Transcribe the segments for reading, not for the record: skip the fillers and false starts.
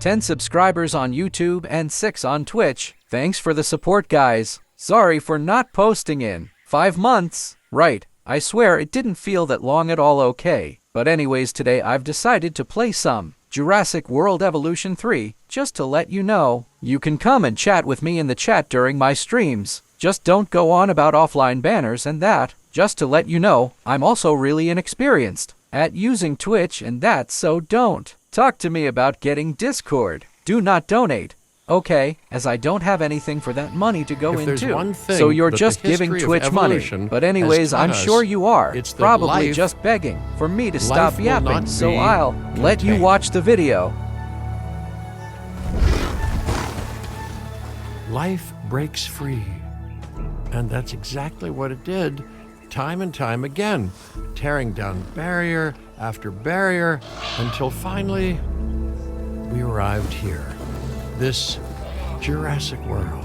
10 subscribers on YouTube and 6 on Twitch. Thanks for the support, guys. Sorry for not posting in 5 months. Right, I swear it didn't feel that long at all. Okay. But anyways, today I've decided to play some Jurassic World Evolution 3, just to let you know. You can come and chat with me in the chat during my streams. Just don't go on about offline banners and that. Just to let you know, I'm also really inexperienced at using Twitch and that, so don't talk to me about getting Discord. Do not donate. Okay, as I don't have anything for that money to go into, so you're just giving Twitch money. But anyways, I'm sure you are probably just begging for me to stop yapping, so I'll let you watch the video. Life breaks free, and that's exactly what it did, time and time again, tearing down barrier after barrier, until finally we arrived here. This Jurassic World.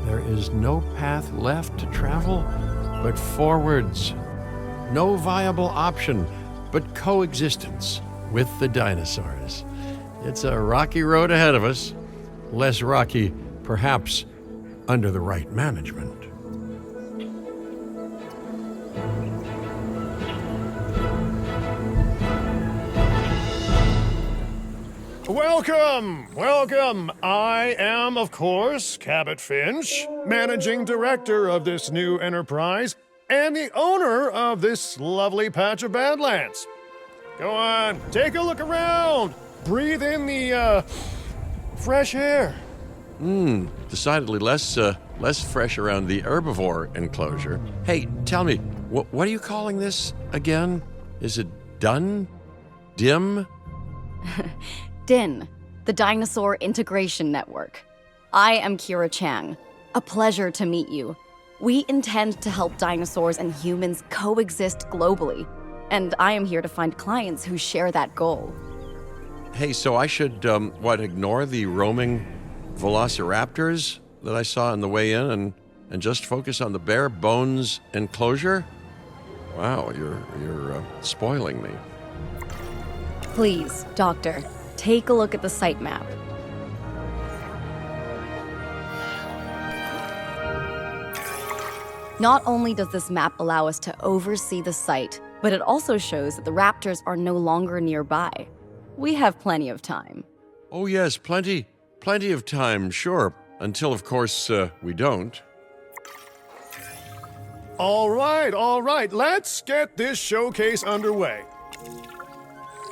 There is no path left to travel but forwards. No viable option but coexistence with the dinosaurs. It's a rocky road ahead of us. Less rocky, perhaps, under the right management. Welcome. I am, of course, Cabot Finch, managing director of this new enterprise and the owner of this lovely patch of Badlands. Go on, take a look around. Breathe in the, fresh air. Decidedly less fresh around the herbivore enclosure. Hey, tell me, what are you calling this again? Is it done? Dim? DIN, the Dinosaur Integration Network. I am Kira Chang. A pleasure to meet you. We intend to help dinosaurs and humans coexist globally, and I am here to find clients who share that goal. Hey, so I should, ignore the roaming velociraptors that I saw on the way in and just focus on the bare bones enclosure? Wow, you're spoiling me. Please, Doctor, take a look at the site map. Not only does this map allow us to oversee the site, but it also shows that the raptors are no longer nearby. We have plenty of time. Oh yes, plenty of time, sure. Until, of course, we don't. All right, let's get this showcase underway.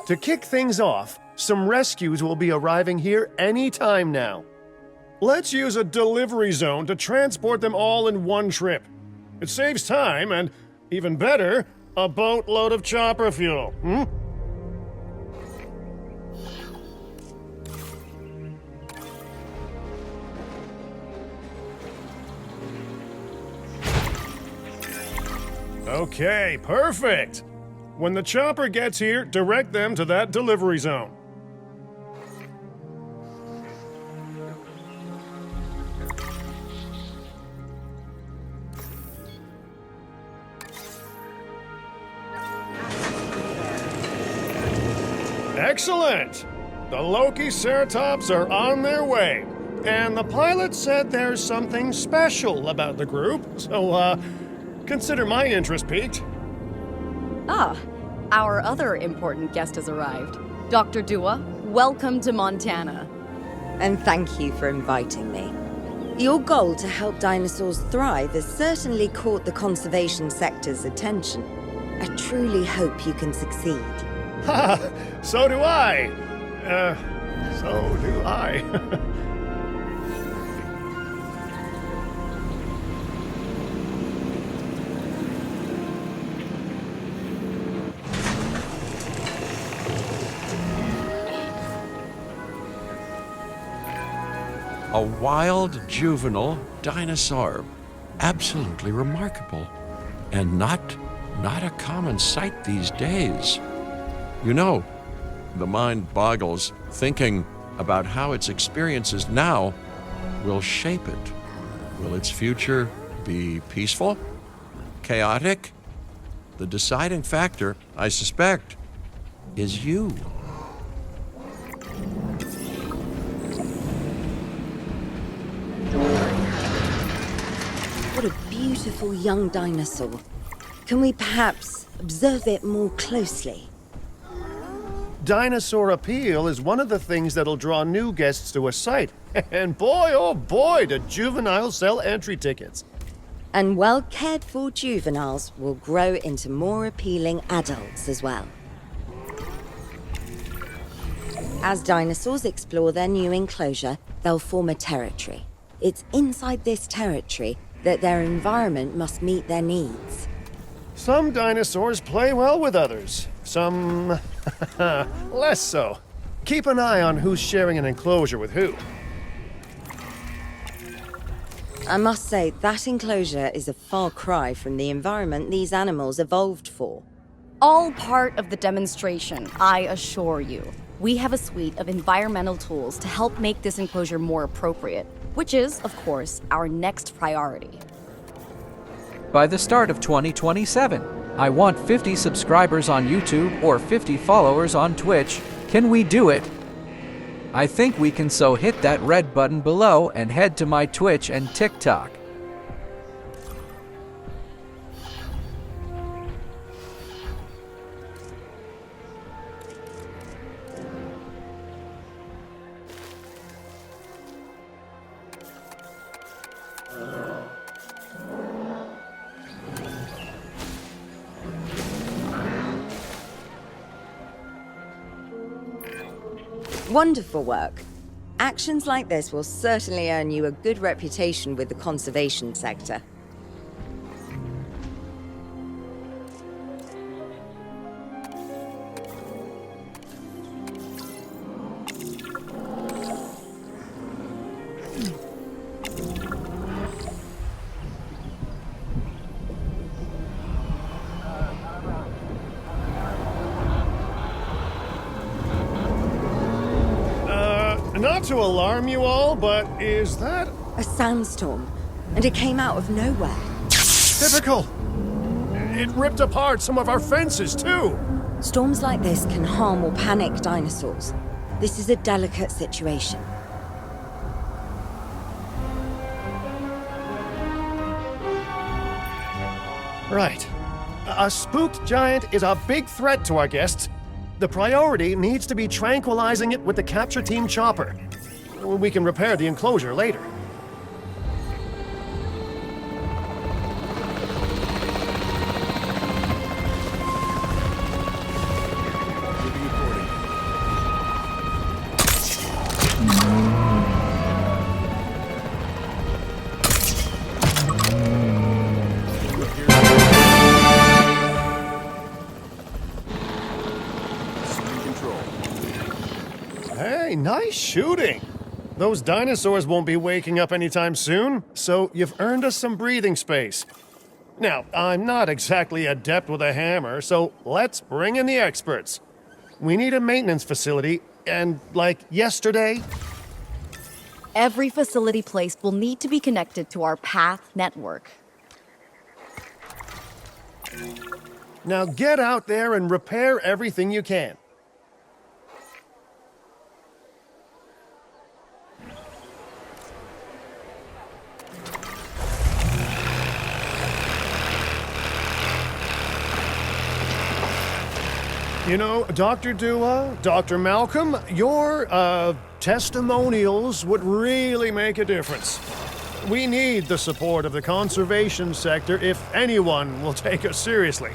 To kick things off, some rescues will be arriving here any time now. Let's use a delivery zone to transport them all in one trip. It saves time and, even better, a boatload of chopper fuel. Okay, perfect. When the chopper gets here, direct them to that delivery zone. Excellent! The Lokiceratops are on their way, and the pilot said there's something special about the group, so, consider my interest piqued. Ah, our other important guest has arrived. Dr. Dua, welcome to Montana. And thank you for inviting me. Your goal to help dinosaurs thrive has certainly caught the conservation sector's attention. I truly hope you can succeed. Ha! So do I. So do I. A wild juvenile dinosaur. Absolutely remarkable. And not a common sight these days. You know, the mind boggles thinking about how its experiences now will shape it. Will its future be peaceful? Chaotic? The deciding factor, I suspect, is you. a beautiful young dinosaur. Can we perhaps observe it more closely? Dinosaur appeal is one of the things that'll draw new guests to a site. And boy, oh boy, do juveniles sell entry tickets. And well cared for juveniles will grow into more appealing adults as well. As dinosaurs explore their new enclosure, they'll form a territory. It's inside this territory that their environment must meet their needs. Some dinosaurs play well with others. Some less so. Keep an eye on who's sharing an enclosure with who. I must say, that enclosure is a far cry from the environment these animals evolved for. All part of the demonstration, I assure you. We have a suite of environmental tools to help make this enclosure more appropriate, which is, of course, our next priority. By the start of 2027, I want 50 subscribers on YouTube or 50 followers on Twitch. Can we do it? I think we can, so hit that red button below and head to my Twitch and TikTok. Wonderful work. Actions like this will certainly earn you a good reputation with the conservation sector. Not to alarm you all, but is that A sandstorm, and it came out of nowhere. typical? It ripped apart some of our fences, too. Storms like this can harm or panic dinosaurs. This is a delicate situation. Right. A spooked giant is a big threat to our guests. The priority needs to be tranquilizing it with the capture team chopper. We can repair the enclosure later. Hey, nice shooting. Those dinosaurs won't be waking up anytime soon, so you've earned us some breathing space. Now, I'm not exactly adept with a hammer, so let's bring in the experts. We need a maintenance facility, and like yesterday, Every facility placed will need to be connected to our path network. now get out there and repair everything you can. You know, Dr. Dua, Dr. Malcolm, your, testimonials would really make a difference. We need the support of the conservation sector if anyone will take us seriously.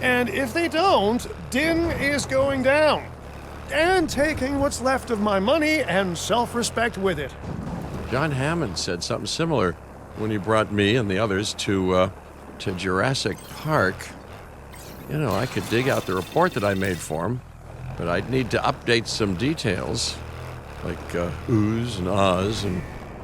And if they don't, Din is going down. And taking what's left of my money and self-respect with it. John Hammond said something similar when he brought me and the others to Jurassic Park. You know, I could dig out the report that I made for him, but I'd need to update some details, like oohs and ahs and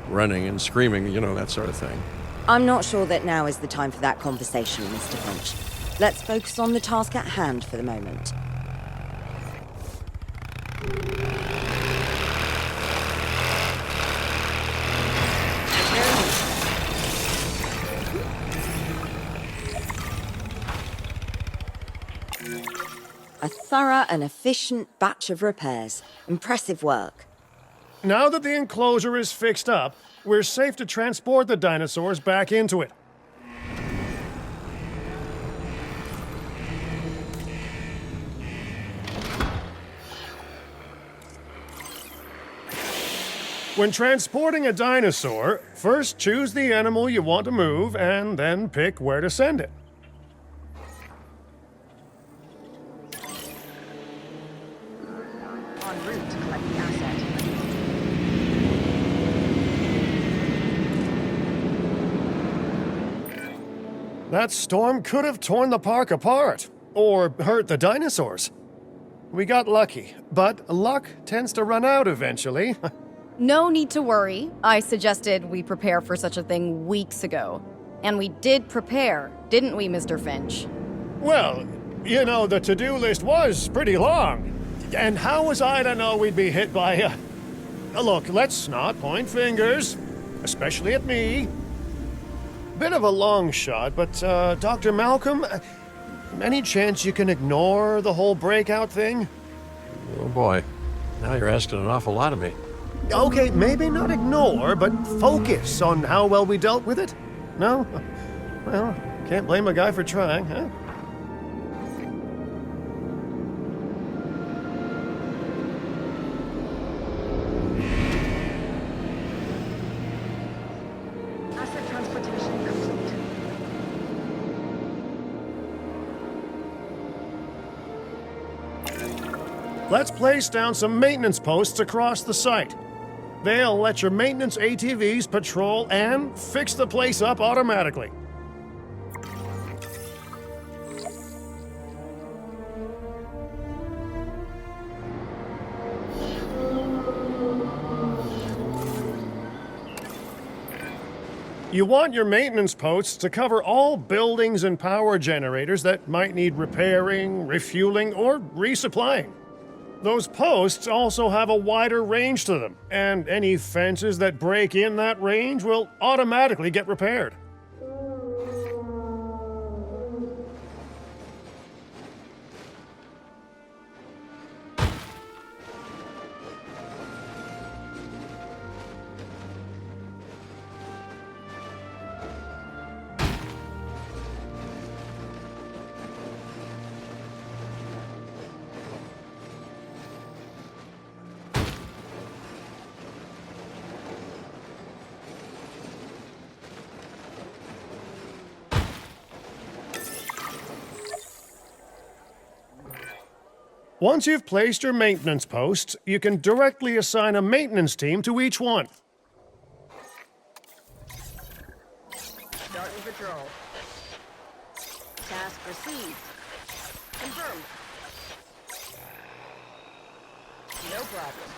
running and screaming, you know, that sort of thing. I'm not sure that now is the time for that conversation, Mr. Finch. Let's focus on the task at hand for the moment. A thorough and efficient batch of repairs. Impressive work. Now that the enclosure is fixed up, we're safe to transport the dinosaurs back into it. When transporting a dinosaur, first choose the animal you want to move and then pick where to send it. En route to collect the asset. That storm could have torn the park apart, or hurt the dinosaurs. We got lucky, but luck tends to run out eventually. No need to worry. I suggested we prepare for such a thing weeks ago. And we did prepare, didn't we, Mr. Finch? Well, you know, the to-do list was pretty long. And how was I to know we'd be hit by a... Look, let's not point fingers, especially at me. Bit of a long shot, but, Dr. Malcolm, any chance you can ignore the whole breakout thing? Oh boy, now you're asking an awful lot of me. Okay, maybe not ignore, but focus on how well we dealt with it? No? Well, can't blame a guy for trying, huh? Asset transportation complete. Let's place down some maintenance posts across the site. They'll let your maintenance ATVs patrol and fix the place up automatically. You want your maintenance posts to cover all buildings and power generators that might need repairing, refueling, or resupplying. Those posts also have a wider range to them, and any fences that break in that range will automatically get repaired. Once you've placed your maintenance posts, you can directly assign a maintenance team to each one. Starting patrol. Task received. Confirmed. No problem.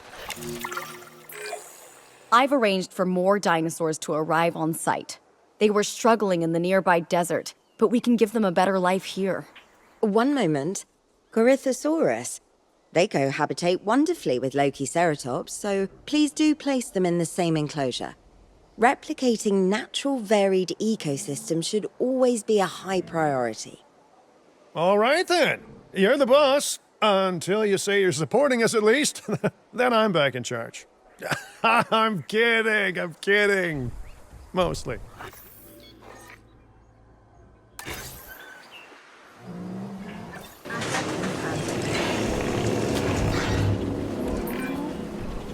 I've arranged for more dinosaurs to arrive on site. They were struggling in the nearby desert, but we can give them a better life here. One moment. Corythosaurus. They cohabitate wonderfully with Lokiceratops, so please do place them in the same enclosure. Replicating natural varied ecosystems should always be a high priority. All right then. You're the boss. Until you say you're supporting us at least. Then I'm back in charge. I'm kidding. Mostly.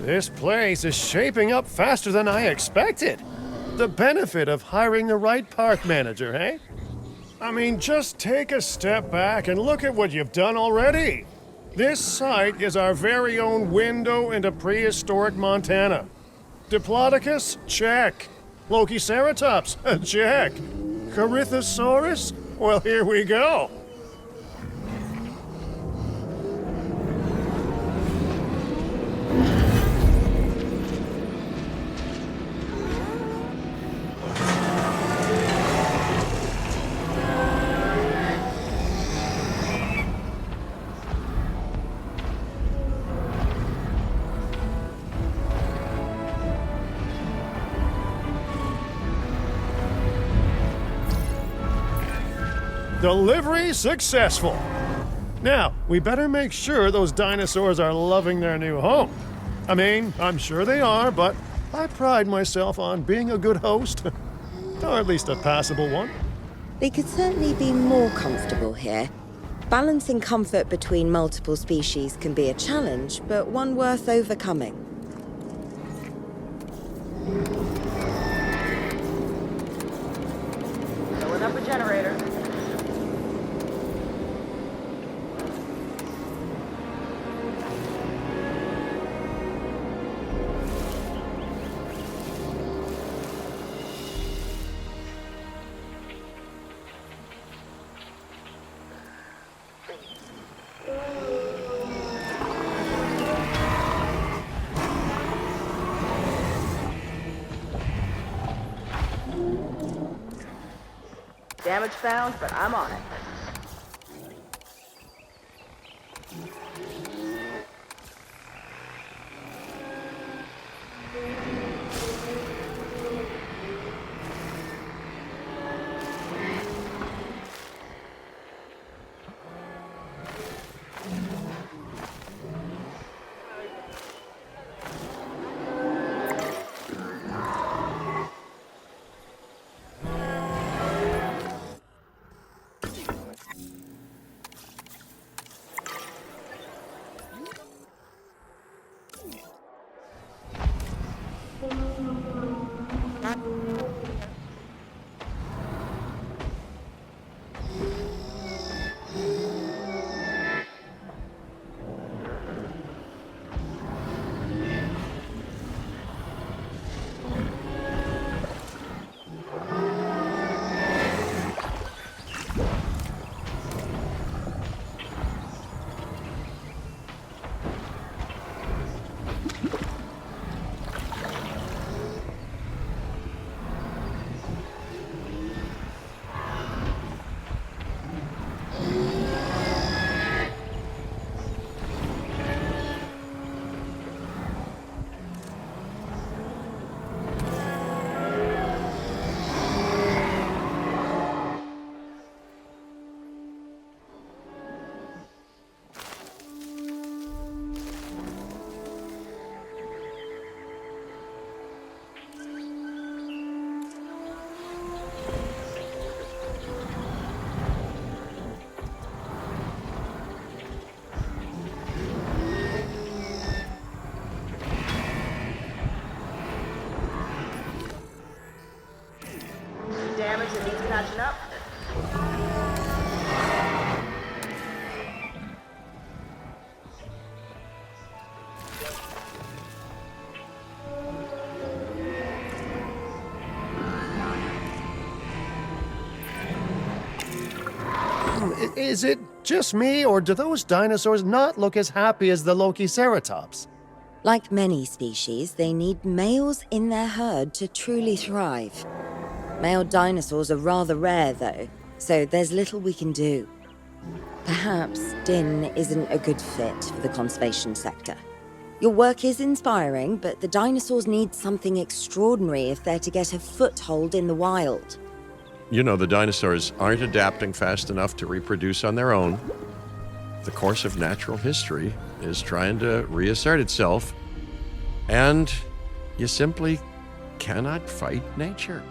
This place is shaping up faster than I expected. The benefit of hiring the right park manager, eh? I mean, just take a step back and look at what you've done already. This site is our very own window into prehistoric Montana. Diplodocus? Check. Lokiceratops? Check. Corythosaurus? Well, here we go. Delivery successful. Now, we better make sure those dinosaurs are loving their new home. I mean, I'm sure they are, but I pride myself on being a good host. Or at least a passable one. They could certainly be more comfortable here. Balancing comfort between multiple species can be a challenge, but one worth overcoming. Filling up a generator. Damage found, but I'm on it. Damage that needs patching up. Is it just me, or do those dinosaurs not look as happy as the Lokiceratops? Like many species, they need males in their herd to truly thrive. Male dinosaurs are rather rare, though, so there's little we can do. Perhaps Din isn't a good fit for the conservation sector. Your work is inspiring, but the dinosaurs need something extraordinary if they're to get a foothold in the wild. You know, the dinosaurs aren't adapting fast enough to reproduce on their own. The course of natural history is trying to reassert itself, and you simply cannot fight nature.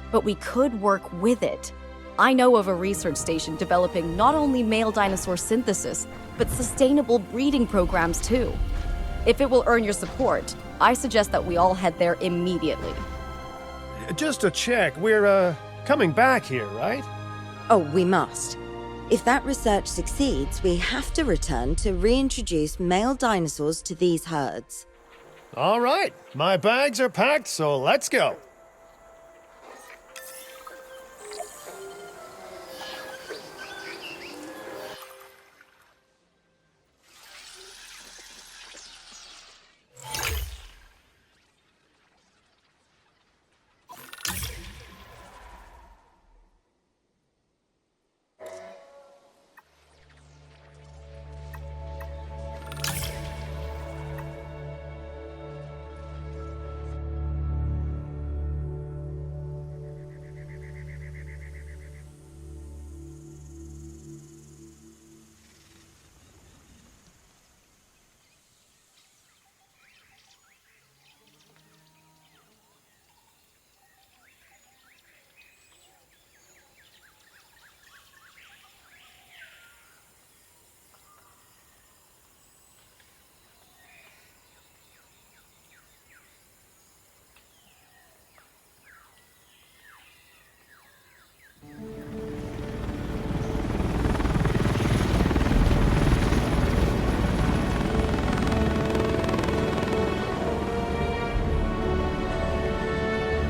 But we could work with it. I know of a research station developing not only male dinosaur synthesis, but sustainable breeding programs too. If it will earn your support, I suggest that we all head there immediately. Just to check, we're, coming back here, right? Oh, we must. If that research succeeds, we have to return to reintroduce male dinosaurs to these herds. All right, my bags are packed, so let's go.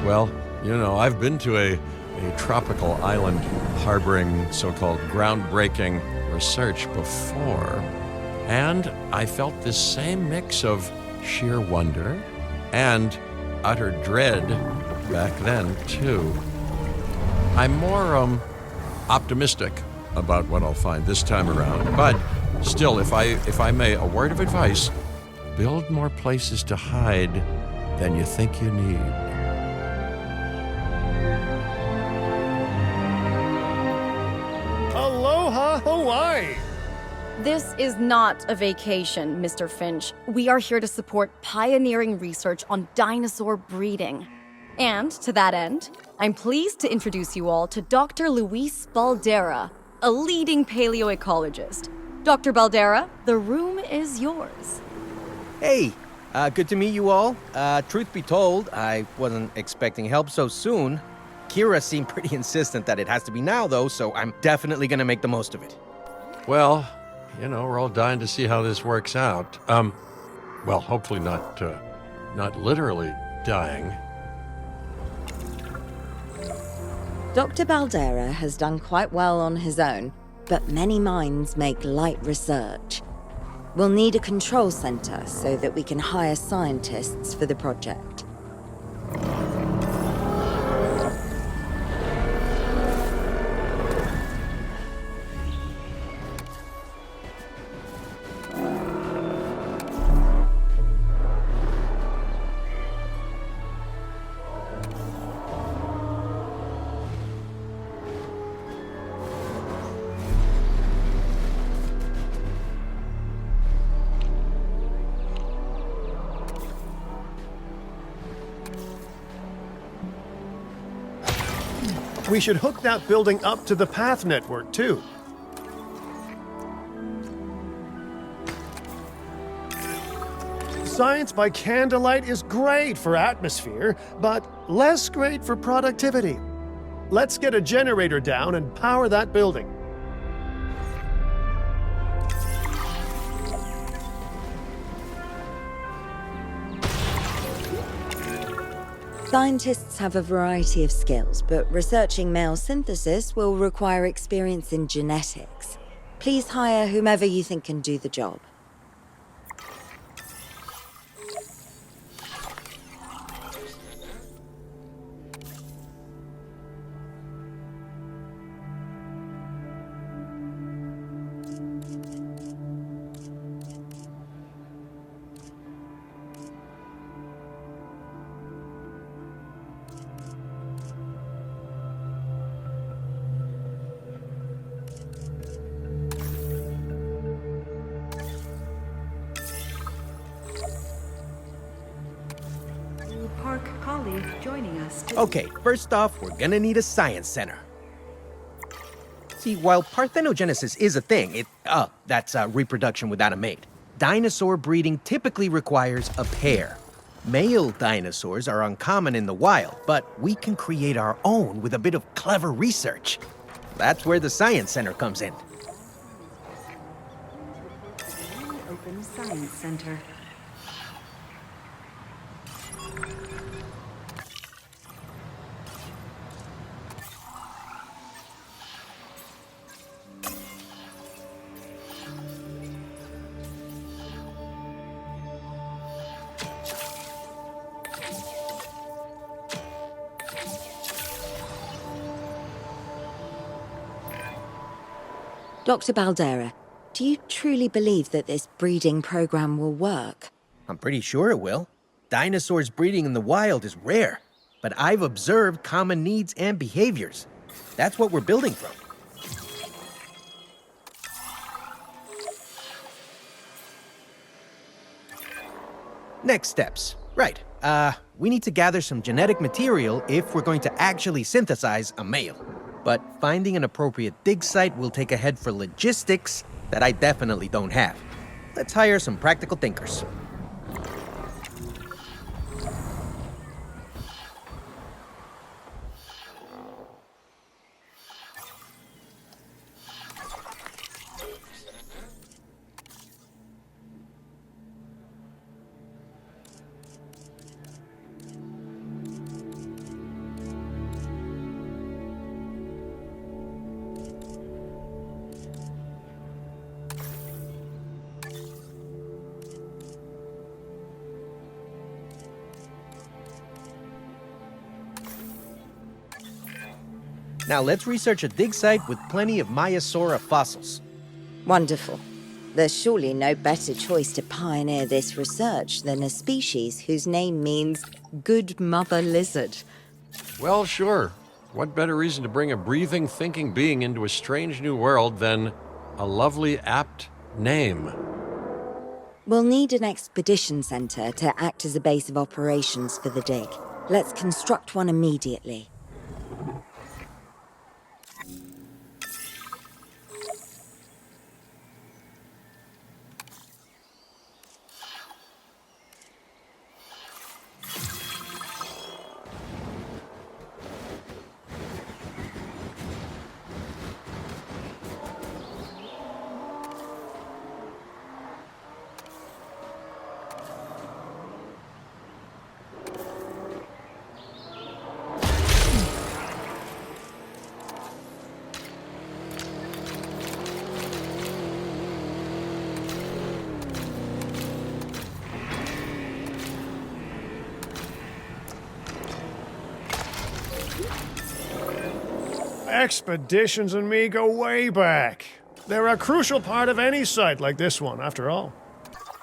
Well, I've been to a tropical island harboring so-called groundbreaking research before, and I felt this same mix of sheer wonder and utter dread back then, too. I'm more optimistic about what I'll find this time around, but still, if I may, a word of advice: build more places to hide than you think you need. Aloha, Hawaii! This is not a vacation, Mr. Finch. We are here to support pioneering research on dinosaur breeding. And to that end, I'm pleased to introduce you all to Dr. Luis Baldera, a leading paleoecologist. Dr. Baldera, the room is yours. Hey, good to meet you all. Truth be told, I wasn't expecting help so soon. Kira seemed pretty insistent that it has to be now, though, so I'm definitely gonna make the most of it. Well, we're all dying to see how this works out. Well, hopefully not literally dying. Dr. Baldera has done quite well on his own, but many minds make light research. We'll need a control center so that we can hire scientists for the project. We should hook that building up to the path network, too. Science by candlelight is great for atmosphere, but less great for productivity. Let's get a generator down and power that building. Scientists have a variety of skills, but researching male synthesis will require experience in genetics. Please hire whomever you think can do the job. Park colleague joining us today. Okay, first off, we're gonna need a science center. See, while parthenogenesis is a thing, that's reproduction without a mate. Dinosaur breeding typically requires a pair. Male dinosaurs are uncommon in the wild, but we can create our own with a bit of clever research. That's where the science center comes in. Open Science Center. Dr. Baldera, do you truly believe that this breeding program will work? I'm pretty sure it will. Dinosaurs breeding in the wild is rare, but I've observed common needs and behaviors. That's what we're building from. Next steps. Right. We need to gather some genetic material if we're going to actually synthesize a male. But finding an appropriate dig site will take a head for logistics that I definitely don't have. Let's hire some practical thinkers. Now let's research a dig site with plenty of Maiasaura fossils. Wonderful. There's surely no better choice to pioneer this research than a species whose name means good mother lizard. Well, sure. What better reason to bring a breathing, thinking being into a strange new world than a lovely, apt name? We'll need an expedition center to act as a base of operations for the dig. Let's construct one immediately. Expeditions and me go way back. They're a crucial part of any site like this one, after all.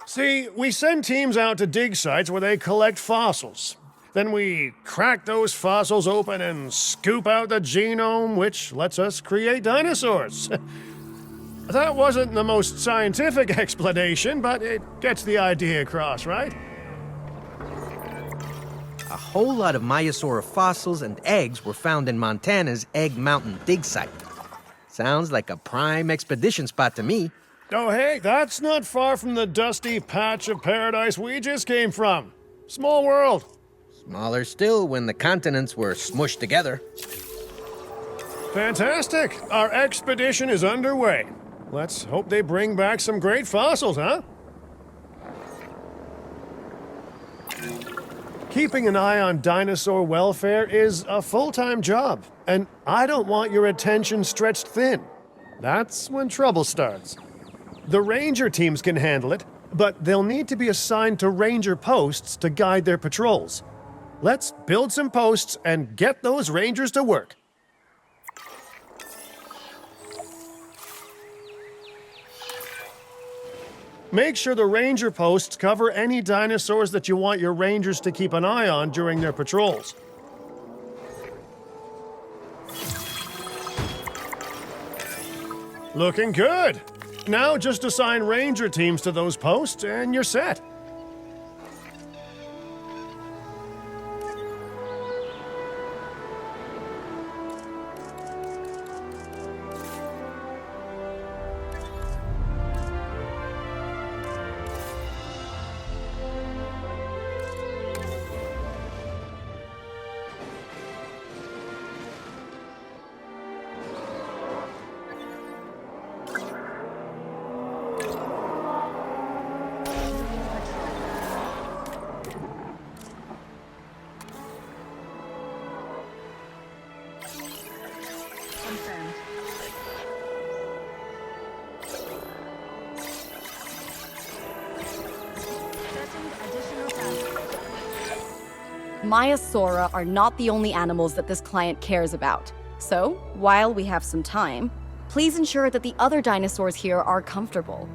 See, we send teams out to dig sites where they collect fossils. Then we crack those fossils open and scoop out the genome, which lets us create dinosaurs. That wasn't the most scientific explanation, but it gets the idea across, right? A whole lot of Maiasaura fossils and eggs were found in Montana's Egg Mountain dig site. Sounds like a prime expedition spot to me. Oh, hey, that's not far from the dusty patch of paradise we just came from. Small world. Smaller still when the continents were smushed together. Fantastic. Our expedition is underway. Let's hope they bring back some great fossils, huh? Keeping an eye on dinosaur welfare is a full-time job, and I don't want your attention stretched thin. That's when trouble starts. The ranger teams can handle it, but they'll need to be assigned to ranger posts to guide their patrols. Let's build some posts and get those rangers to work. Make sure the ranger posts cover any dinosaurs that you want your rangers to keep an eye on during their patrols. Looking good. Now just assign ranger teams to those posts and you're set. Confirmed. Setting additional tasks. Maiasaura are not the only animals that this client cares about. So, while we have some time, please ensure that the other dinosaurs here are comfortable.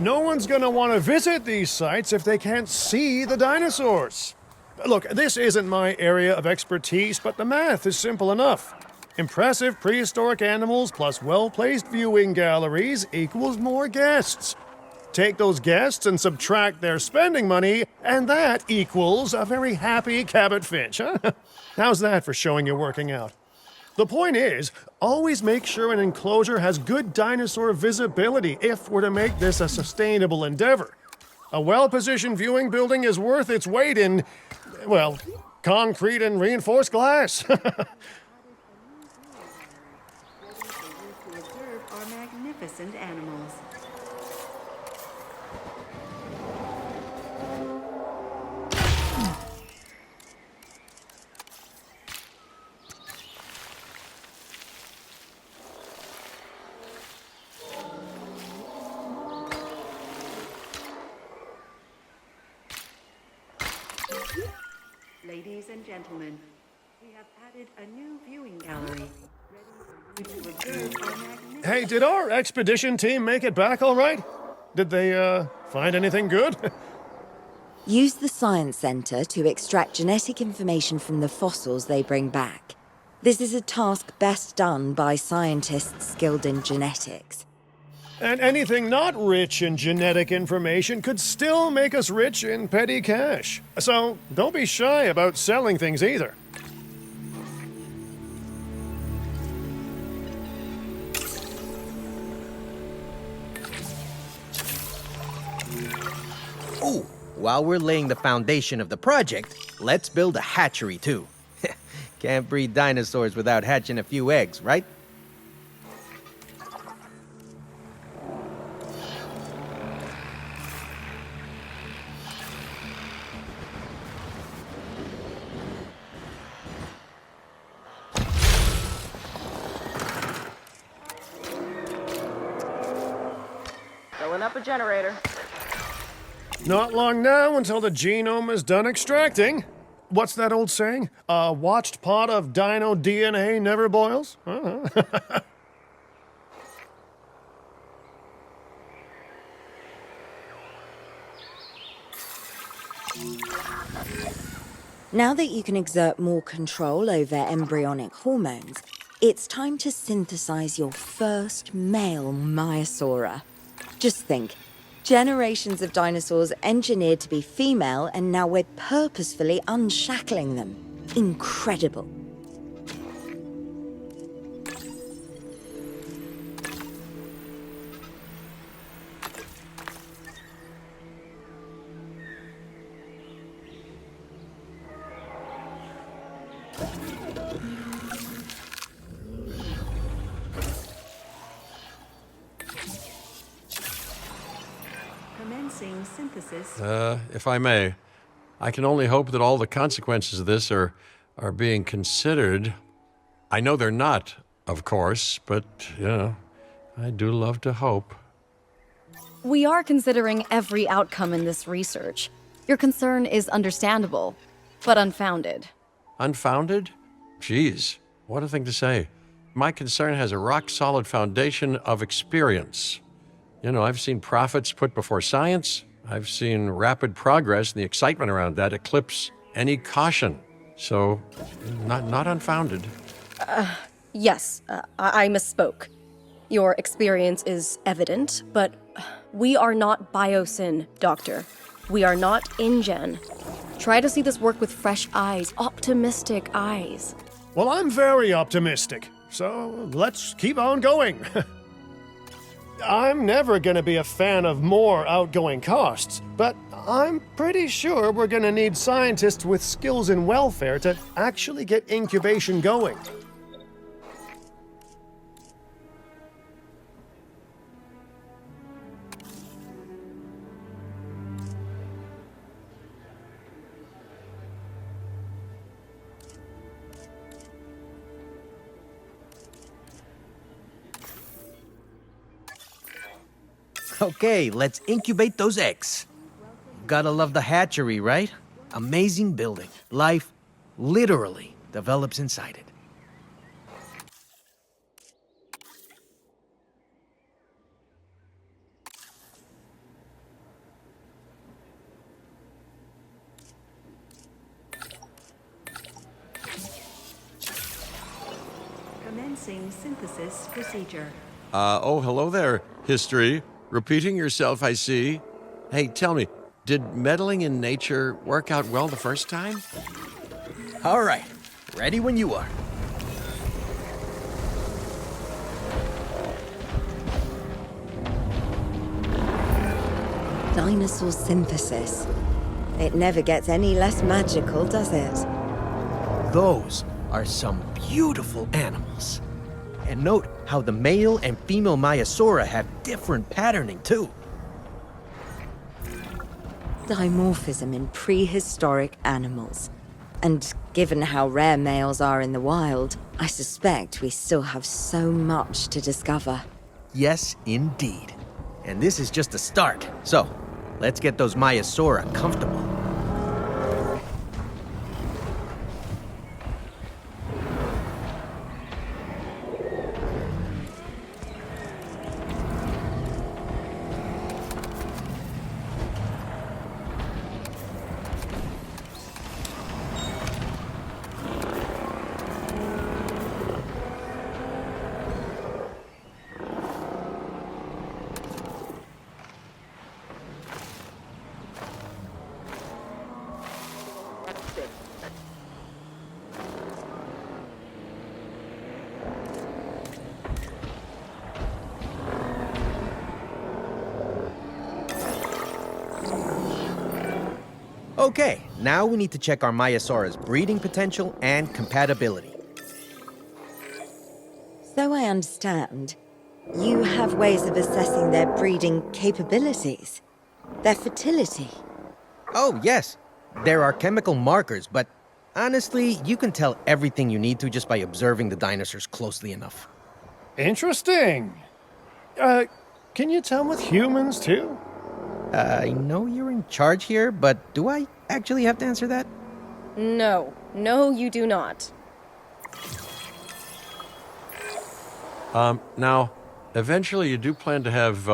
No one's gonna want to visit these sites if they can't see the dinosaurs. Look, this isn't my area of expertise, but the math is simple enough. Impressive prehistoric animals plus well-placed viewing galleries equals more guests. Take those guests and subtract their spending money, and that equals a very happy Cabot Finch, huh? How's that for showing you're working out? The point is, always make sure an enclosure has good dinosaur visibility if we're to make this a sustainable endeavor. A well-positioned viewing building is worth its weight in, well, concrete and reinforced glass. To observe our magnificent animals. Ladies and gentlemen, we have added a new viewing gallery. Ready for you to observe our magnificent... Hey, did our expedition team make it back all right? Did they, find anything good? Use the Science Center to extract genetic information from the fossils they bring back. This is a task best done by scientists skilled in genetics. And anything not rich in genetic information could still make us rich in petty cash. So don't be shy about selling things either. Ooh, while we're laying the foundation of the project, let's build a hatchery too. Can't breed dinosaurs without hatching a few eggs, right? Filling up a generator. Not long now until the genome is done extracting. What's that old saying? A watched pot of dino DNA never boils? Now that you can exert more control over embryonic hormones, it's time to synthesize your first male Maiasaura. Just think, generations of dinosaurs engineered to be female, and now we're purposefully unshackling them. Incredible. Commencing synthesis. If I may, I can only hope that all the consequences of this are being considered. I know they're not, of course, but, you know, I do love to hope. We are considering every outcome in this research. Your concern is understandable, but unfounded. Unfounded? Geez, what a thing to say. My concern has a rock-solid foundation of experience. You know, I've seen profits put before science. I've seen rapid progress, and the excitement around that eclipse any caution. So, not unfounded. Yes, I misspoke. Your experience is evident, but we are not Biosyn, Doctor. We are not InGen. Try to see this work with fresh eyes, optimistic eyes. Well, I'm very optimistic, so let's keep on going. I'm never going to be a fan of more outgoing costs, but I'm pretty sure we're going to need scientists with skills in welfare to actually get incubation going. Okay, let's incubate those eggs. Gotta love the hatchery, right? Amazing building. Life literally develops inside it. Commencing synthesis procedure. Oh, hello there, history. Repeating yourself, I see. Hey, tell me, did meddling in nature work out well the first time? All right, ready when you are. Dinosaur synthesis. It never gets any less magical, does it? Those are some beautiful animals. And note how the male and female Maiasaura have different patterning too. Dimorphism in prehistoric animals. And given how rare males are in the wild, I suspect we still have so much to discover. Yes, indeed. And this is just a start. So, let's get those Maiasaura comfortable. Okay, now we need to check our Maiasaura's breeding potential and compatibility. So I understand, you have ways of assessing their breeding capabilities, their fertility. Oh, yes. There are chemical markers, but honestly, you can tell everything you need to just by observing the dinosaurs closely enough. Interesting. Can you tell with humans too? I know you're in charge here, but do I actually have to answer that? No. No, you do not. Now, eventually you do plan to have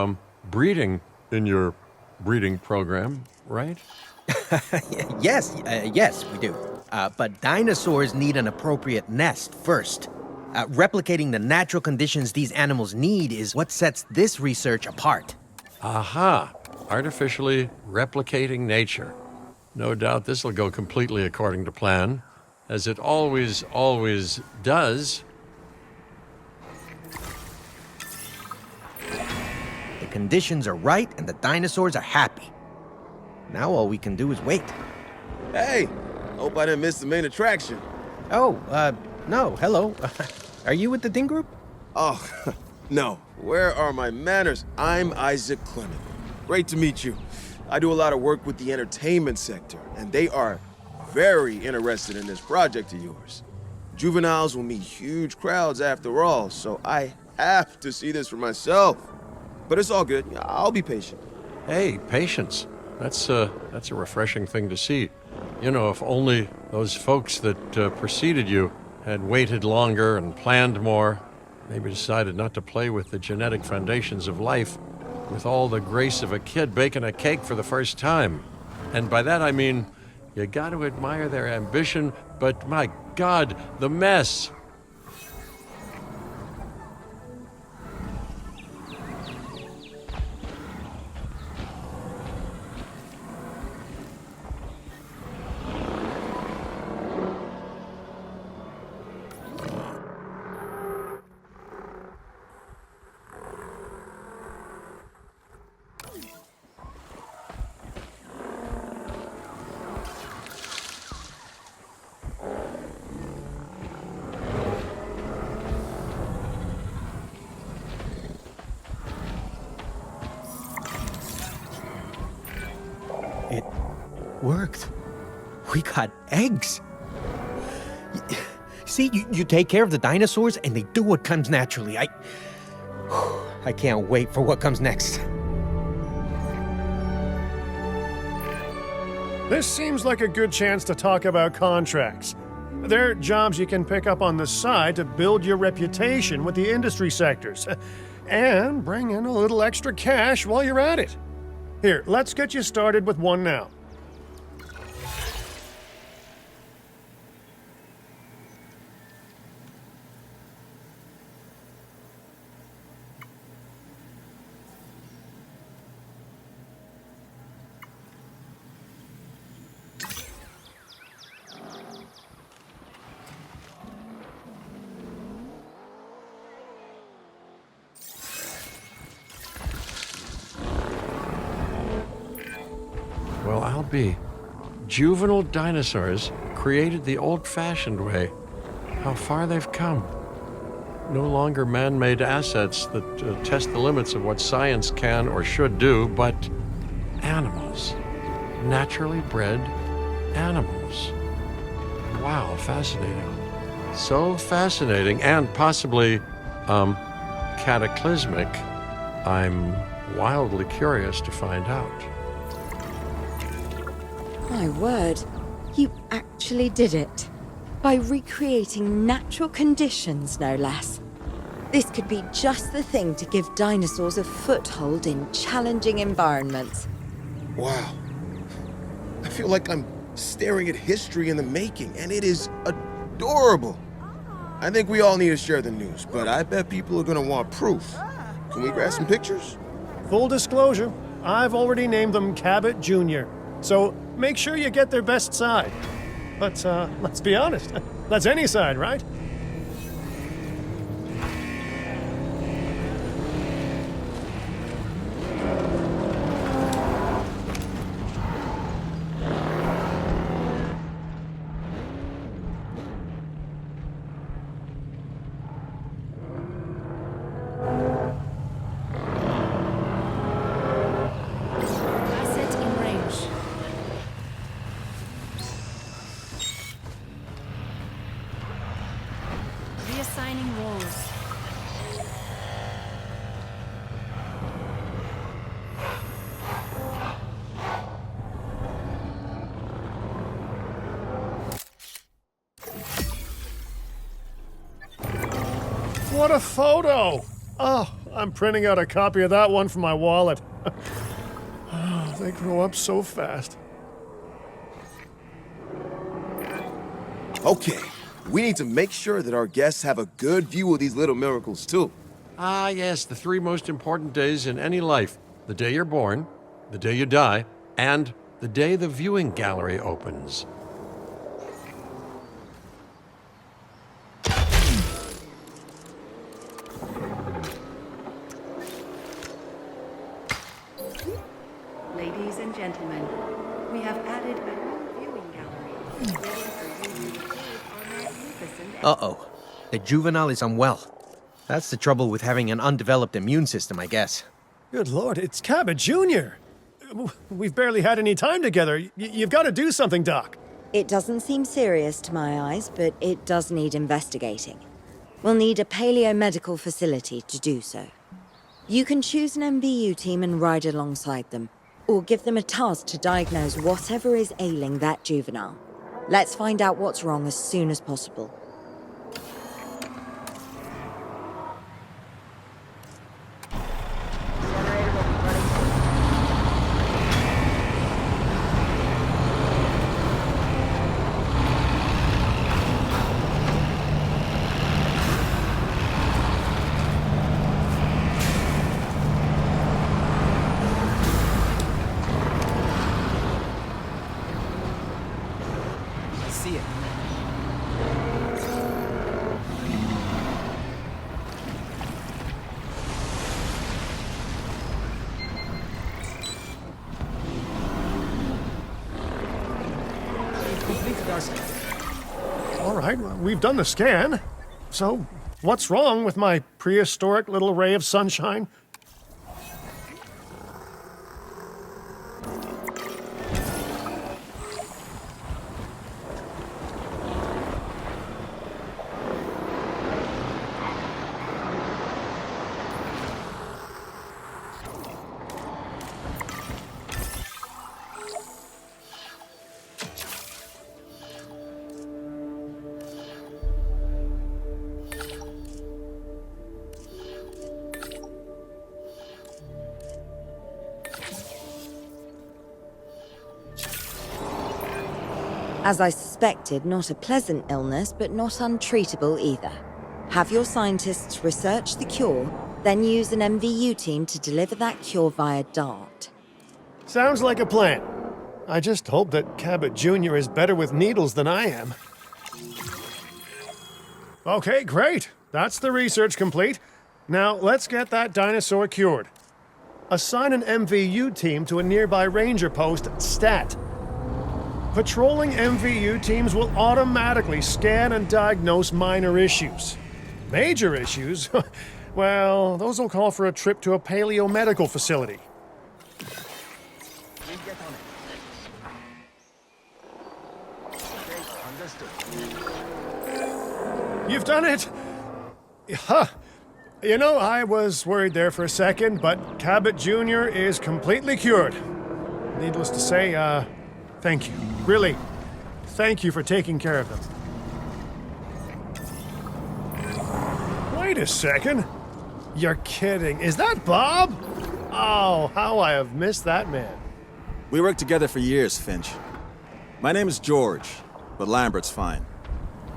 breeding in your breeding program, right? Yes, we do. But dinosaurs need an appropriate nest first. Replicating the natural conditions these animals need is what sets this research apart. Aha! Artificially replicating nature. No doubt this will go completely according to plan, as it always does. The conditions are right and the dinosaurs are happy. Now all we can do is wait. Hey, hope I didn't miss the main attraction. Oh, no, hello. Are you with the Ding Group? Oh, no. Where are my manners? I'm Isaac Clement. Great to meet you. I do a lot of work with the entertainment sector, and they are very interested in this project of yours. Juveniles will meet huge crowds after all, so I have to see this for myself. But it's all good. I'll be patient. Hey, patience. That's a refreshing thing to see. You know, if only those folks that preceded you had waited longer and planned more, maybe decided not to play with the genetic foundations of life with all the grace of a kid baking a cake for the first time. And by that I mean, you got to admire their ambition, but my God, the mess. It worked. We got eggs. See, you take care of the dinosaurs and they do what comes naturally. I can't wait for what comes next. This seems like a good chance to talk about contracts. They're jobs you can pick up on the side to build your reputation with the industry sectors. And bring in a little extra cash while you're at it. Here, let's get you started with one now. Well, I'll be. Juvenile dinosaurs created the old-fashioned way. How far they've come. No longer man-made assets that test the limits of what science can or should do, but animals. Naturally bred animals. Wow, fascinating. So fascinating and possibly, cataclysmic. I'm wildly curious to find out. My word, you actually did it. By recreating natural conditions, no less. This could be just the thing to give dinosaurs a foothold in challenging environments. Wow. I feel like I'm staring at history in the making, and it is adorable. I think we all need to share the news, but I bet people are gonna want proof. Can we grab some pictures? Full disclosure, I've already named them Cabot Jr., so make sure you get their best side. But let's be honest, that's any side, right? Asset in range. Reassigning walls. What a photo! Oh, I'm printing out a copy of that one for my wallet. Oh, they grow up so fast. Okay, we need to make sure that our guests have a good view of these little miracles, too. Ah, yes, the three most important days in any life. The day you're born, the day you die, and the day the viewing gallery opens. Ladies and gentlemen, we have added a new viewing gallery ready for you to receive our magnificent. Uh-oh. The juvenile is unwell. That's the trouble with having an undeveloped immune system, I guess. Good lord, it's Cabot Jr. We've barely had any time together. You've got to do something, Doc. It doesn't seem serious to my eyes, but it does need investigating. We'll need a paleomedical facility to do so. You can choose an MVU team and ride alongside them, or give them a task to diagnose whatever is ailing that juvenile. Let's find out what's wrong as soon as possible. Generator will be running. I see it. We've completed our scan. All right, well, we've done the scan. So, what's wrong with my prehistoric little ray of sunshine? As I suspected, not a pleasant illness, but not untreatable either. Have your scientists research the cure, then use an MVU team to deliver that cure via DART. Sounds like a plan. I just hope that Cabot Jr. is better with needles than I am. Okay, great. That's the research complete. Now, let's get that dinosaur cured. Assign an MVU team to a nearby ranger post, stat. Patrolling MVU teams will automatically scan and diagnose minor issues. Major issues? Well, those will call for a trip to a paleomedical facility. You've done it! Huh. You know, I was worried there for a second, but Cabot Jr. is completely cured. Needless to say, thank you. Really, thank you for taking care of them. Wait a second. You're kidding. Is that Bob? Oh, how I have missed that man. We worked together for years, Finch. My name is George, but Lambert's fine.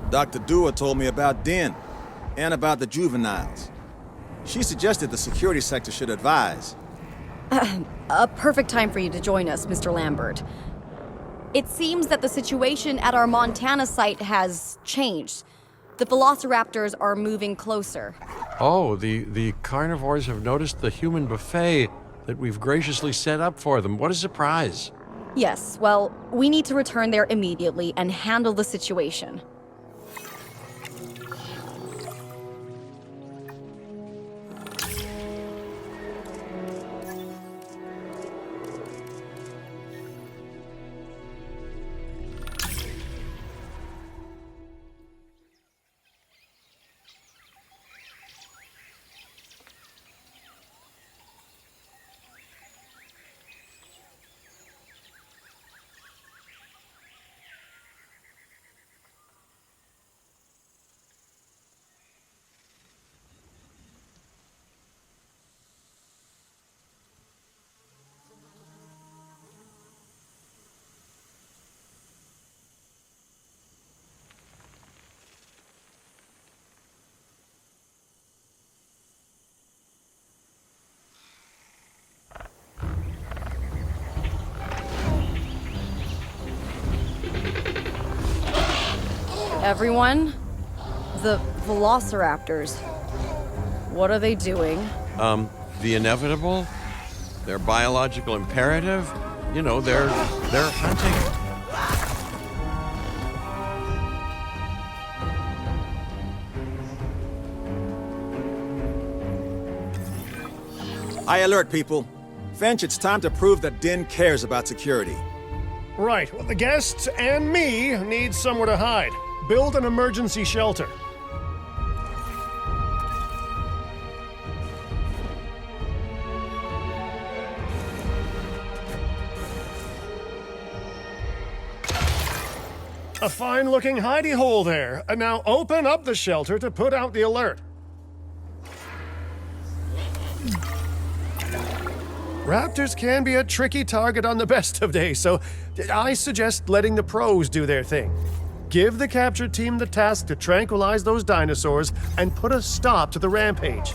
Dr. Dua told me about Din, and about the juveniles. She suggested the security sector should advise. A perfect time for you to join us, Mr. Lambert. It seems that the situation at our Montana site has changed. The velociraptors are moving closer. Oh, the carnivores have noticed the human buffet that we've graciously set up for them. What a surprise. Yes, well, we need to return there immediately and handle the situation. Everyone, the velociraptors. What are they doing? The inevitable, their biological imperative, you know, they're hunting. I alert people. Finch, it's time to prove that Din cares about security. Right, well, the guests and me need somewhere to hide. Build an emergency shelter. A fine-looking hidey hole there. And now open up the shelter to put out the alert. Raptors can be a tricky target on the best of days, so I suggest letting the pros do their thing. Give the capture team the task to tranquilize those dinosaurs and put a stop to the rampage.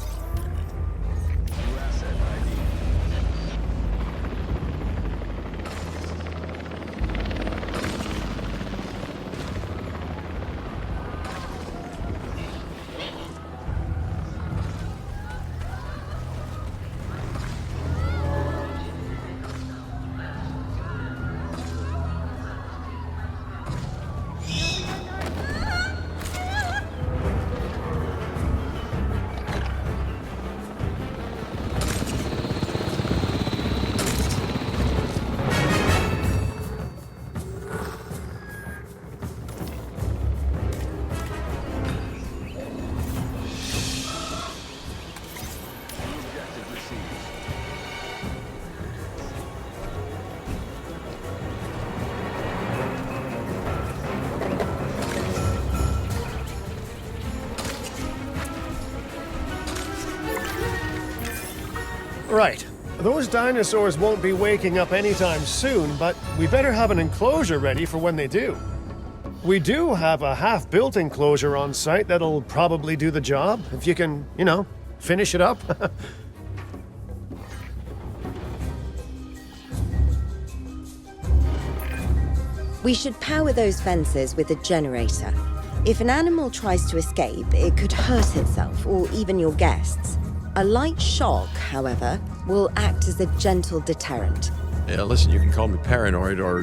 Right. Those dinosaurs won't be waking up anytime soon, but we better have an enclosure ready for when they do. We do have a half-built enclosure on site that'll probably do the job, if you can, you know, finish it up. We should power those fences with a generator. If an animal tries to escape, it could hurt itself or even your guests. A light shock, however, will act as a gentle deterrent. Yeah, listen, you can call me paranoid or,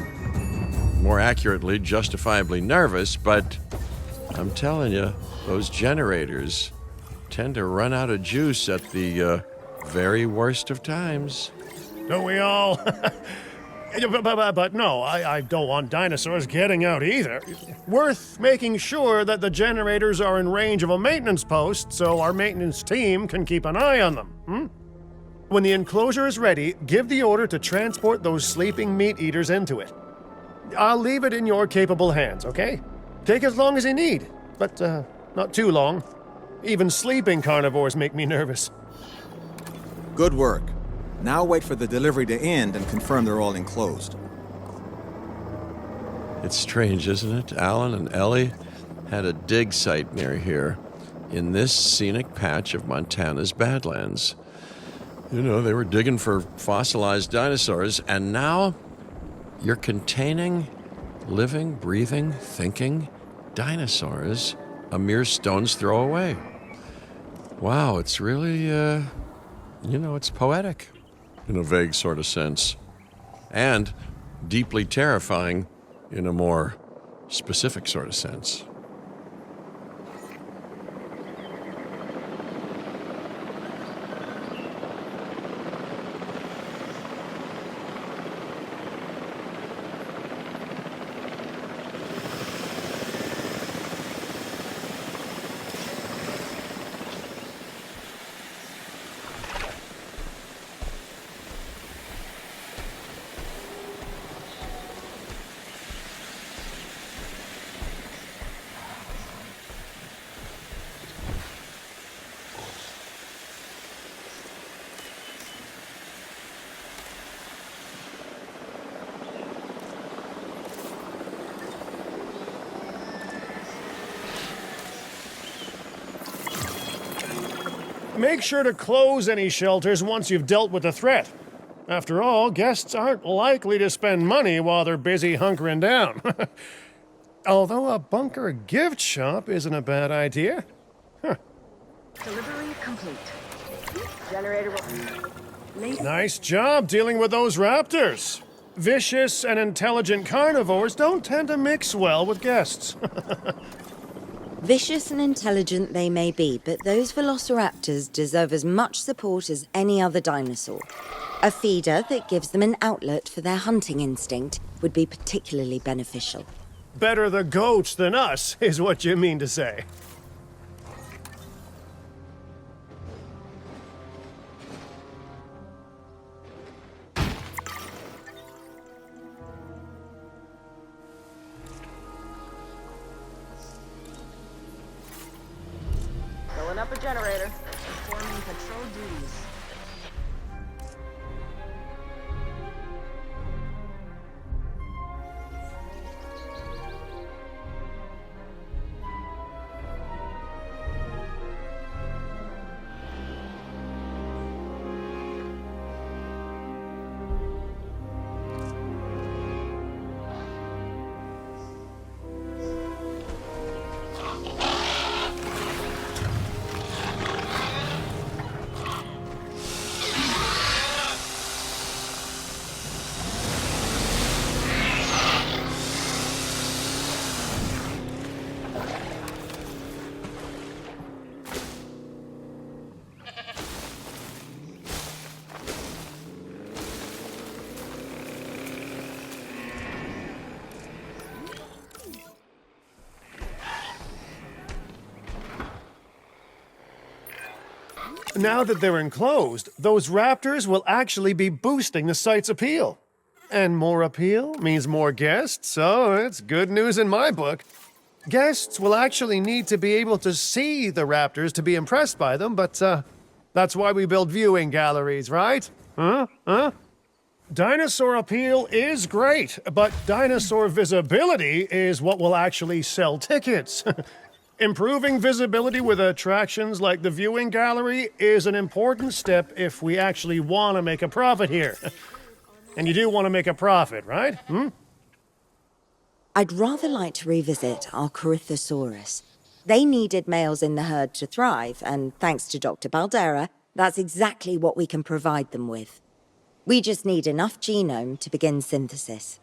more accurately, justifiably nervous, but I'm telling you, those generators tend to run out of juice at the very worst of times. Don't we all? But no, I don't want dinosaurs getting out either. Worth making sure that the generators are in range of a maintenance post so our maintenance team can keep an eye on them. When the enclosure is ready, give the order to transport those sleeping meat eaters into it. I'll leave it in your capable hands, okay? Take as long as you need, but not too long. Even sleeping carnivores make me nervous. Good work. Now wait for the delivery to end and confirm they're all enclosed. It's strange, isn't it? Alan and Ellie had a dig site near here, in this scenic patch of Montana's Badlands. You know, they were digging for fossilized dinosaurs, and now you're containing living, breathing, thinking dinosaurs a mere stone's throw away. Wow, it's really, it's poetic in a vague sort of sense, and deeply terrifying in a more specific sort of sense. Make sure to close any shelters once you've dealt with the threat. After all, guests aren't likely to spend money while they're busy hunkering down. Although a bunker gift shop isn't a bad idea. Delivery complete. Generator will... Nice job dealing with those raptors. Vicious and intelligent carnivores don't tend to mix well with guests. Vicious and intelligent they may be, but those velociraptors deserve as much support as any other dinosaur. A feeder that gives them an outlet for their hunting instinct would be particularly beneficial. Better the goats than us, is what you mean to say. Filling up a generator. Performing patrol duties. Now that they're enclosed, those raptors will actually be boosting the site's appeal. And more appeal means more guests, so it's good news in my book. Guests will actually need to be able to see the raptors to be impressed by them, but that's why we build viewing galleries, right? Dinosaur appeal is great, but dinosaur visibility is what will actually sell tickets. Improving visibility with attractions like the viewing gallery is an important step if we actually want to make a profit here. And you do want to make a profit, right? I'd rather like to revisit our Corythosaurus. They needed males in the herd to thrive, and thanks to Dr. Baldera, That's exactly what we can provide them with. We just need enough genome to begin synthesis.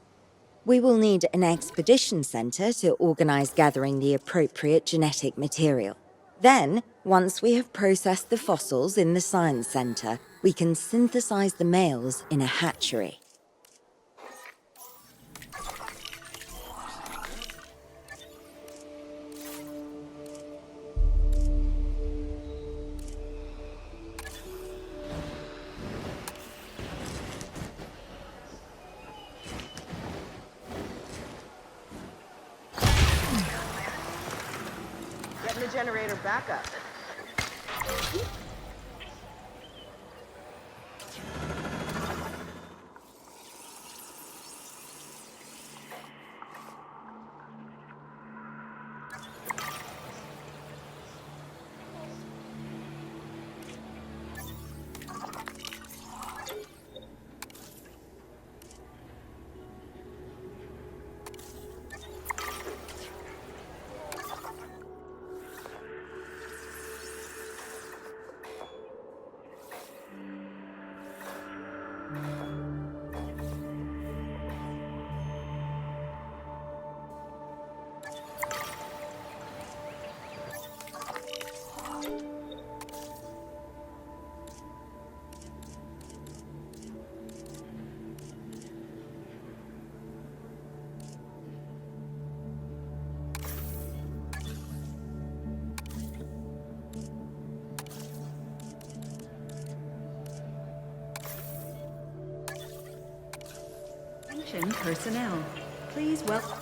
We will need an expedition center to organize gathering the appropriate genetic material. Then, once we have processed the fossils in the science center, we can synthesize the males in a hatchery. Getting the generator back up. Attention personnel. Please welcome.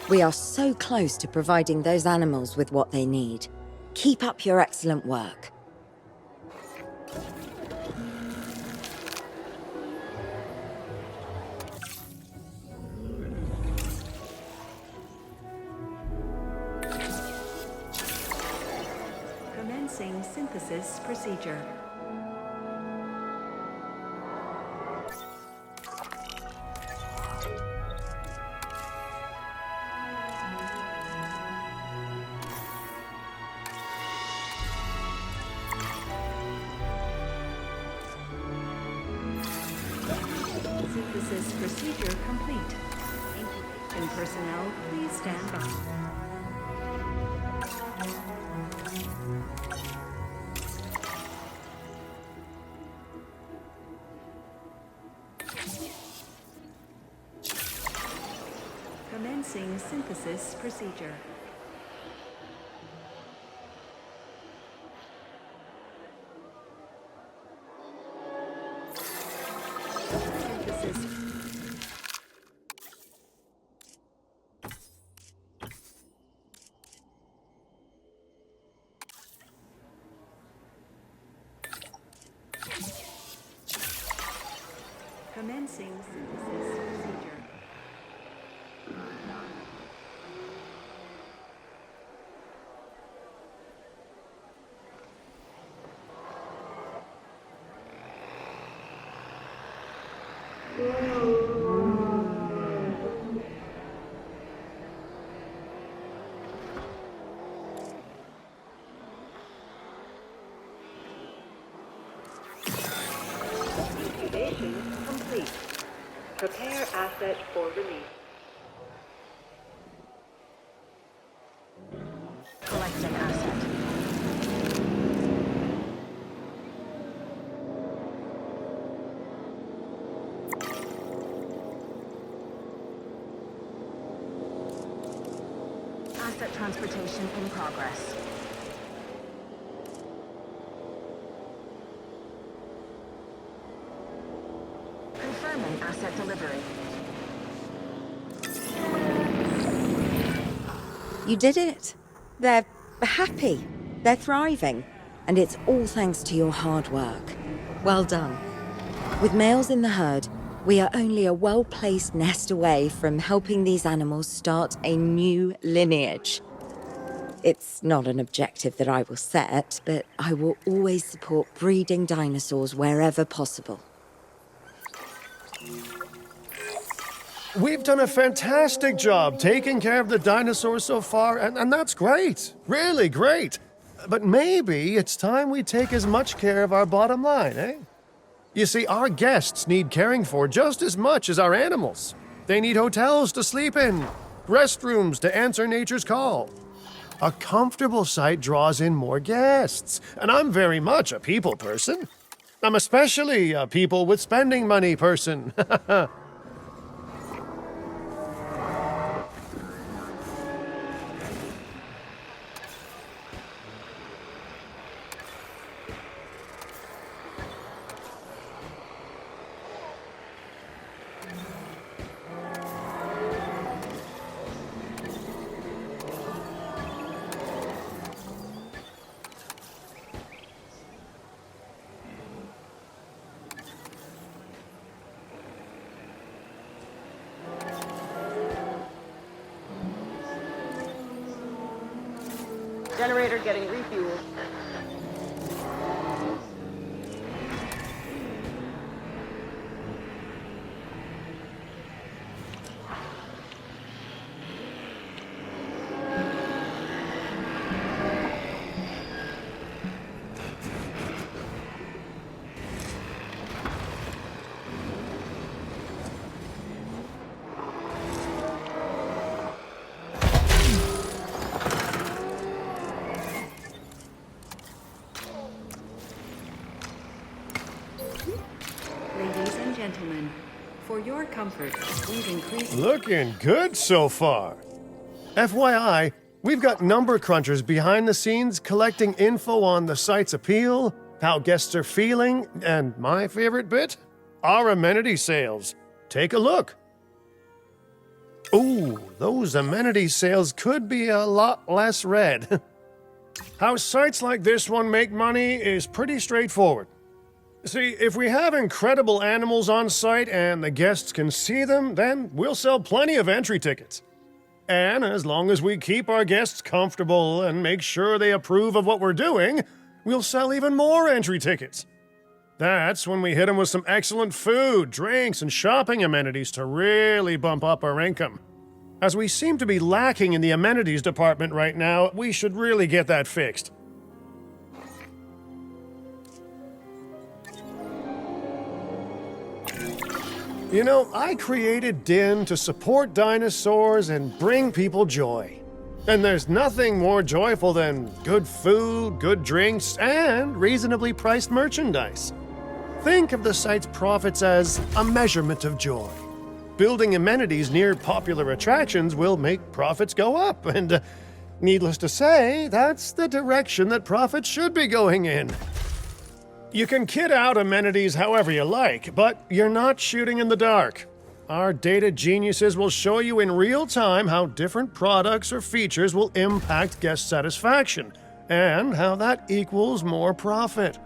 We are so close to providing those animals with what they need. Keep up your excellent work. Commencing synthesis procedure. Synthesis procedure complete. Incubation personnel, please stand by. Commencing synthesis procedure. Synthesis. Commencing synthesis procedure. Incubation complete. Prepare asset for release. Collecting asset. Asset transportation in progress. Confirming asset delivery. You did it. They're happy. They're thriving. And it's all thanks to your hard work. Well done. With males in the herd, we are only a well-placed nest away from helping these animals start a new lineage. It's not an objective that I will set, but I will always support breeding dinosaurs wherever possible. We've done a fantastic job taking care of the dinosaurs so far, and that's great. Really great. But maybe it's time we take as much care of our bottom line, eh? You see, our guests need caring for just as much as our animals. They need hotels to sleep in, restrooms to answer nature's call. A comfortable site draws in more guests, and I'm very much a people person. I'm especially a people with spending money person. Generator getting refueled. Ladies and gentlemen, for your comfort, we've increased... Looking good so far. FYI, we've got number crunchers behind the scenes collecting info on the site's appeal, how guests are feeling, and my favorite bit, our amenity sales. Take a look. Ooh, those amenity sales could be a lot less red. How sites like this one make money is pretty straightforward. See, if we have incredible animals on site and the guests can see them, then we'll sell plenty of entry tickets. And as long as we keep our guests comfortable and make sure they approve of what we're doing, we'll sell even more entry tickets. That's when we hit them with some excellent food, drinks, and shopping amenities to really bump up our income. As we seem to be lacking in the amenities department right now, we should really get that fixed. You know, I created Din to support dinosaurs and bring people joy. And there's nothing more joyful than good food, good drinks, and reasonably priced merchandise. Think of the site's profits as a measurement of joy. Building amenities near popular attractions will make profits go up, and needless to say, that's the direction that profits should be going in. You can kit out amenities however you like, but you're not shooting in the dark. Our data geniuses will show you in real time how different products or features will impact guest satisfaction, and how that equals more profit.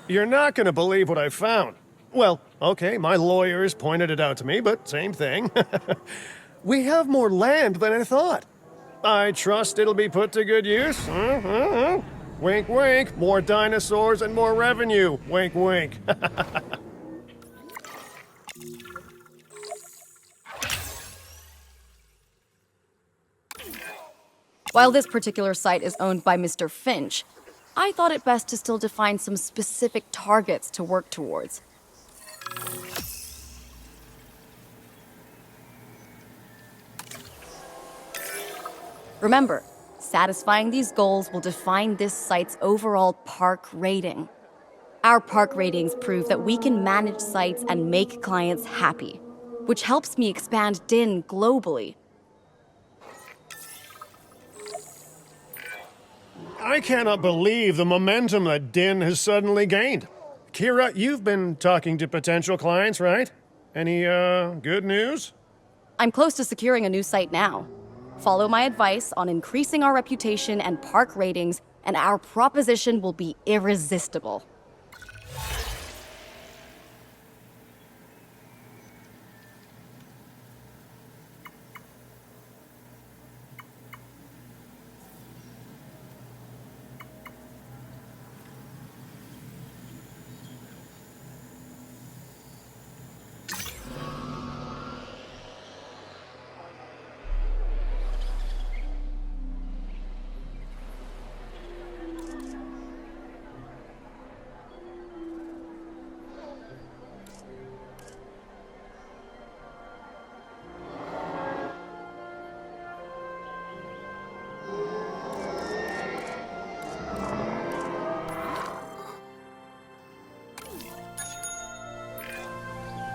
You're not gonna believe what I found. Well, okay, my lawyers pointed it out to me, but same thing. We have more land than I thought. I trust it'll be put to good use. Wink, wink. More dinosaurs and more revenue. Wink, wink. While this particular site is owned by Mr. Finch, I thought it best to still define some specific targets to work towards. Remember, satisfying these goals will define this site's overall park rating. Our park ratings prove that we can manage sites and make clients happy, which helps me expand DIN globally. I cannot believe the momentum that DIN has suddenly gained. Kira, you've been talking to potential clients, right? Any, good news? I'm close to securing a new site now. Follow my advice on increasing our reputation and park ratings, and our proposition will be irresistible.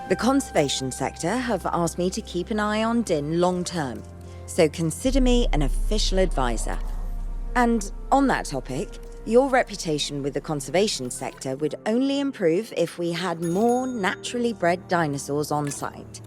The conservation sector have asked me to keep an eye on DIN long term, so consider me an official advisor. And on that topic, your reputation with the conservation sector would only improve if we had more naturally bred dinosaurs on site.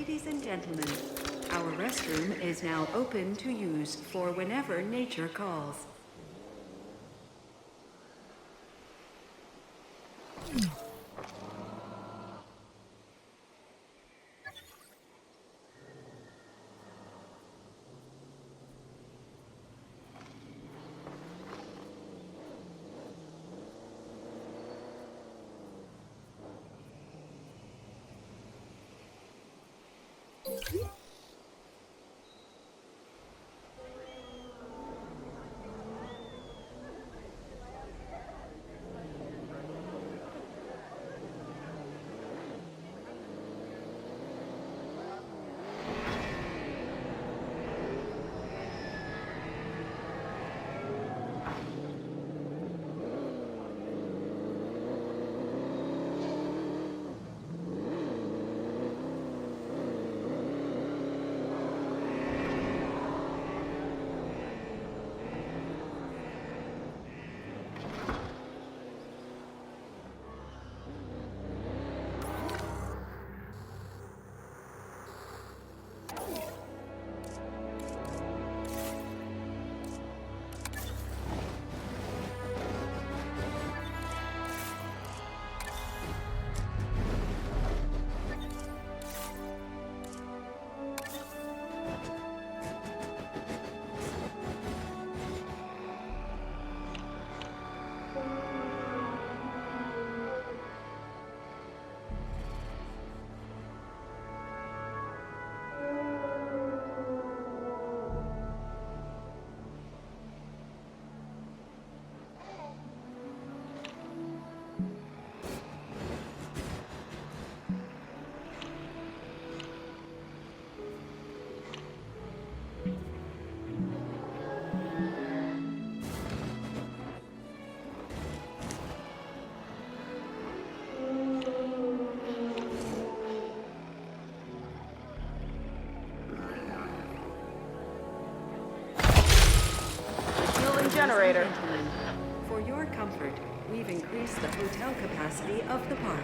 Ladies and gentlemen, our restroom is now open to use for whenever nature calls. Generator. Gentlemen, for your comfort, we've increased the hotel capacity of the park.